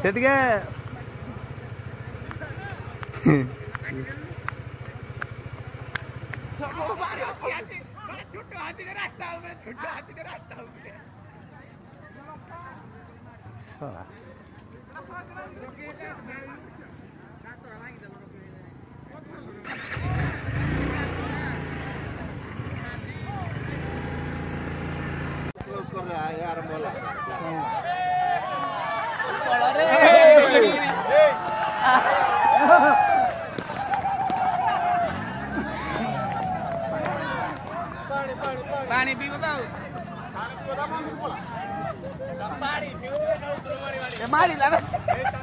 से टिके कर रहा है यार बोला पानी पी बताओ मारी लावे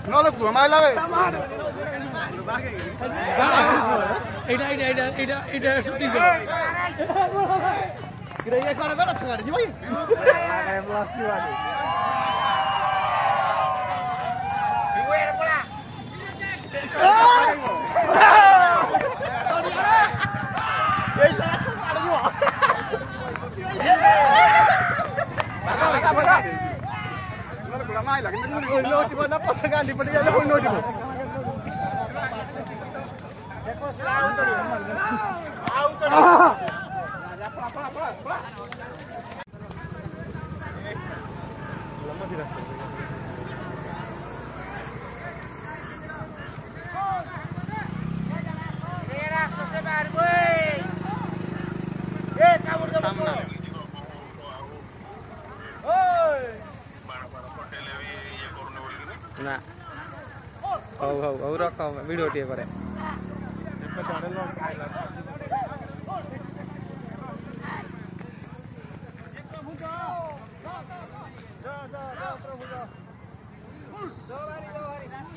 नलो को मारी लावे इडा शूटिंग किरे ये कोन बेला छगाडी जी भाई अरे ब्लास्टी वाली बिवेर बोला ये सारा छगाडी जी भागा भागा नलो को माई लाग्ने नोटी को न पछि गाली पनि गयो कोही नोटी को देखो स्लाउ आउट ना रख वीडियो टे करे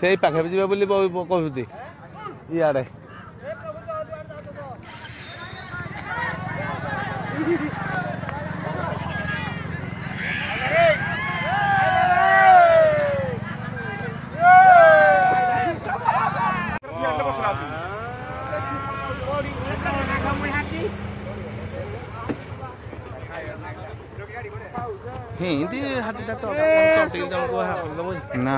से पाखे जी बोली कहते इे हिंदी हाथीटा तो ना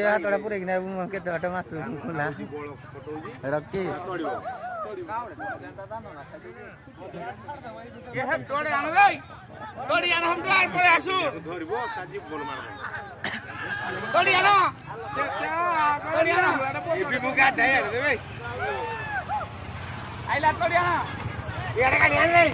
जा थोड़ा पूरे के मास खुला रखी तोड़ी आना हम ड्राइव पर आसु धरबो काजी बोल मार तोड़ी आना तोड़ी आना ई बिमुका दे देबे आइला तोड़ी आना एडे गाड़ी आन रे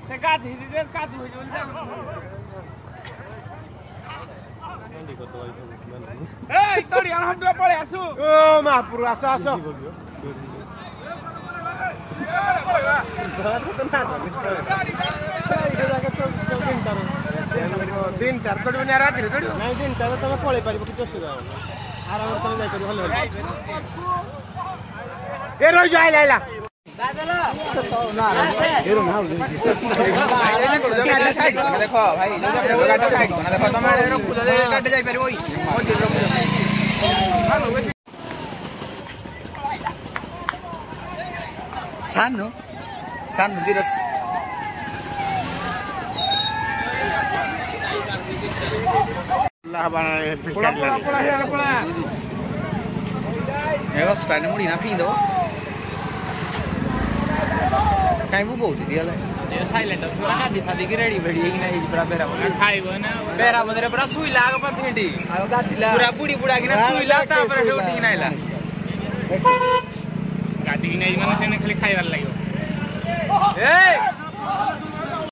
से गाड़ी दे काजी हो जा ए तोड़ी आना हम पळे आसु ओ महापुर आसो आसो दिन तार तोड़ी ने रात्रि तोड़ी नहीं दिन तार तमे पळे पारिबो कि असुविधा आराम तमे जाय करी भलो ए रोज आइला आइला देखो भाई देखो तुम खुद जाई पारिबो सानु सानु दिरस स्टाइल मुड़ी ना पी दो कहीं वो बहुत दिया ले साइलेंट पूरा गादी फादी की रेडी भेड़ी कि नहीं पूरा बेरा खाइबो ना बेरा बदरे पूरा सुई लाग पथेटी पूरा बुड़ी बुड़ा कि ना सुई लाता पर उठी कि नाइला गादी कि नहीं माने से खाली खाइबार लागियो ए